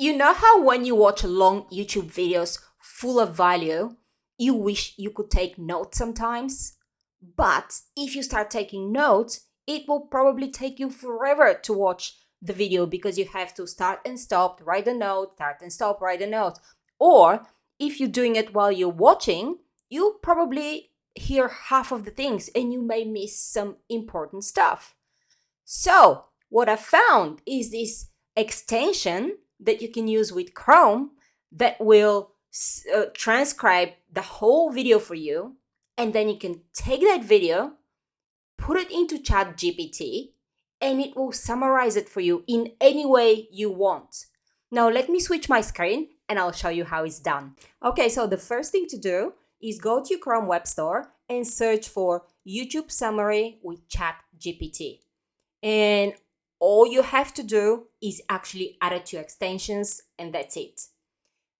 You know how when you watch long YouTube videos full of value, you wish you could take notes sometimes? But if you start taking notes, it will probably take you forever to watch the video because you have to start and stop, write a note, start and stop, write a note. Or if you're doing it while you're watching, you'll probably hear half of the things and you may miss some important stuff. So, what I found is this extension that you can use with Chrome that will transcribe the whole video for you, and then you can take that video, put it into ChatGPT, and it will summarize it for you in any way you want. Now, let me switch my screen and I'll show you how it's done. Okay, so the first thing to do is go to your Chrome Web Store and search for YouTube Summary with ChatGPT. And all you have to do is actually add it to extensions, and that's it.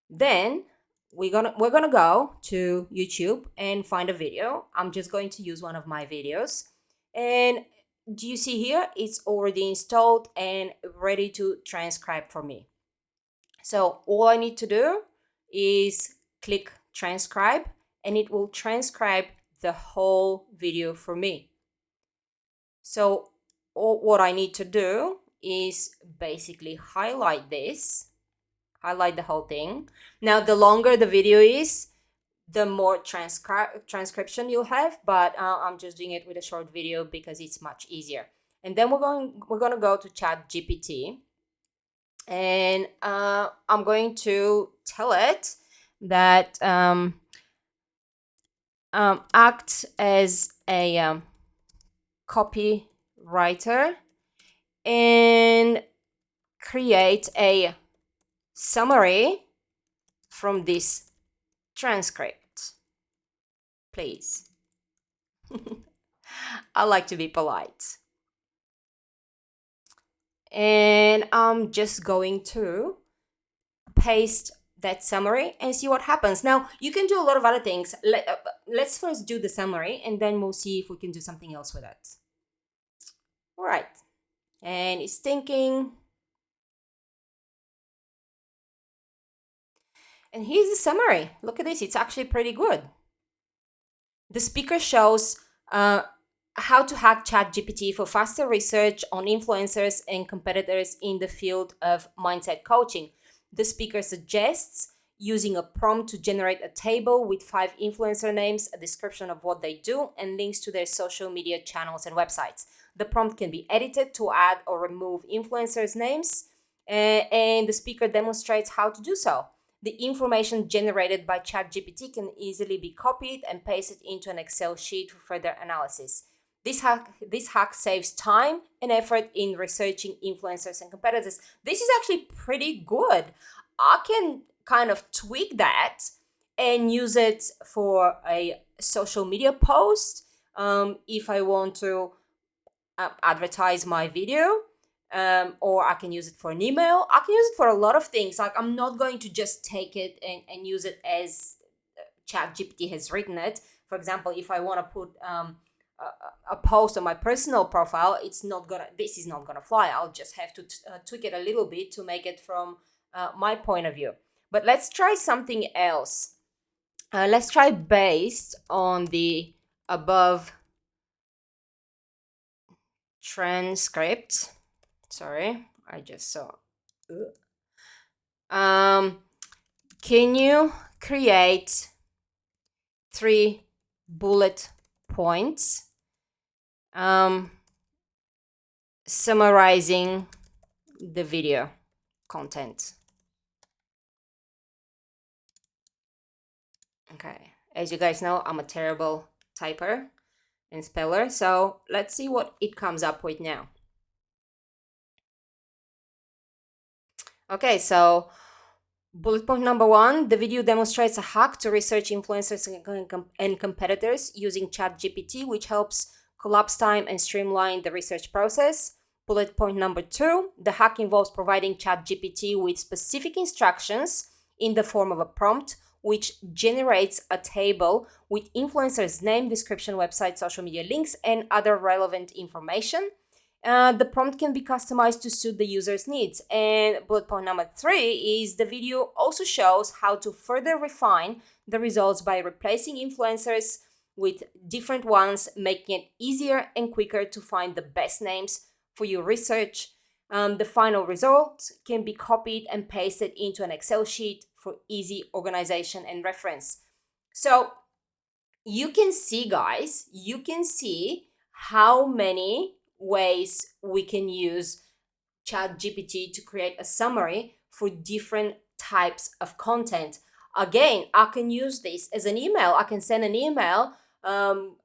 Then we're gonna go to YouTube and find a video. I'm just going to use one of my videos. And do you see here? It's already installed and ready to transcribe for me. So all I need to do is click transcribe, and it will transcribe the whole video for me. So what I need to do is basically highlight this, highlight the whole thing. Now, the longer the video is, the more transcription you'll have, but I'm just doing it with a short video because it's much easier. And then we're gonna go to ChatGPT, and I'm going to tell it that act as a copywriter and create a summary from this transcript, please. I like to be polite. And I'm just going to paste that summary and see what happens. Now, you can do a lot of other things. Let's first do the summary, and then we'll see if we can do something else with it. All right. And it's thinking. And here's the summary. Look at this. It's actually pretty good. The speaker shows how to hack ChatGPT for faster research on influencers and competitors in the field of mindset coaching. The speaker suggests using a prompt to generate a table with 5 influencer names, a description of what they do, and links to their social media channels and websites. The prompt can be edited to add or remove influencers' names, and the speaker demonstrates how to do so. The information generated by ChatGPT can easily be copied and pasted into an Excel sheet for further analysis. This hack saves time and effort in researching influencers and competitors. This is actually pretty good. I can kind of tweak that and use it for a social media post if I want to advertise my video, or I can use it for an email. I can use it for a lot of things. Like, I'm not going to just take it and use it as ChatGPT has written it. For example, if I want to put a post on my personal profile, this is not gonna fly. I'll just have to tweak it a little bit to make it from my point of view. But let's try something else. Let's try based on the above transcript. Sorry, I just saw. Can you create 3 bullet points summarizing the video content? Okay, as you guys know, I'm a terrible typer and speller, so let's see what it comes up with now. Okay, so bullet point number 1, the video demonstrates a hack to research influencers and competitors using ChatGPT, which helps collapse time and streamline the research process. Bullet point number 2, the hack involves providing ChatGPT with specific instructions in the form of a prompt, which generates a table with influencers' name, description, website, social media links, and other relevant information. The prompt can be customized to suit the user's needs. And bullet point number 3 is the video also shows how to further refine the results by replacing influencers with different ones, making it easier and quicker to find the best names for your research. The final result can be copied and pasted into an Excel sheet for easy organization and reference. So you can see, guys, you can see how many ways we can use ChatGPT to create a summary for different types of content. Again, I can use this as an email. I can send an email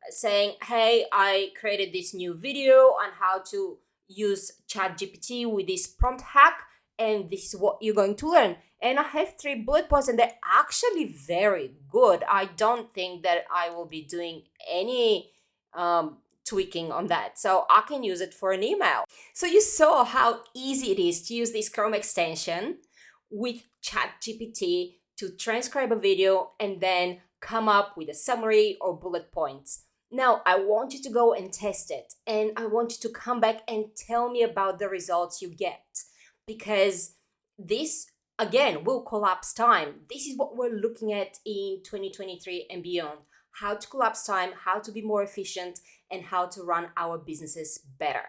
saying, hey, I created this new video on how to use ChatGPT with this prompt hack, and this is what you're going to learn. And I have 3 bullet points, and they're actually very good. I don't think that I will be doing any tweaking on that. So I can use it for an email. So you saw how easy it is to use this Chrome extension with ChatGPT to transcribe a video and then come up with a summary or bullet points. Now, I want you to go and test it, and I want you to come back and tell me about the results you get, because this, again, will collapse time. This is what we're looking at in 2023 and beyond. How to collapse time, how to be more efficient, and how to run our businesses better.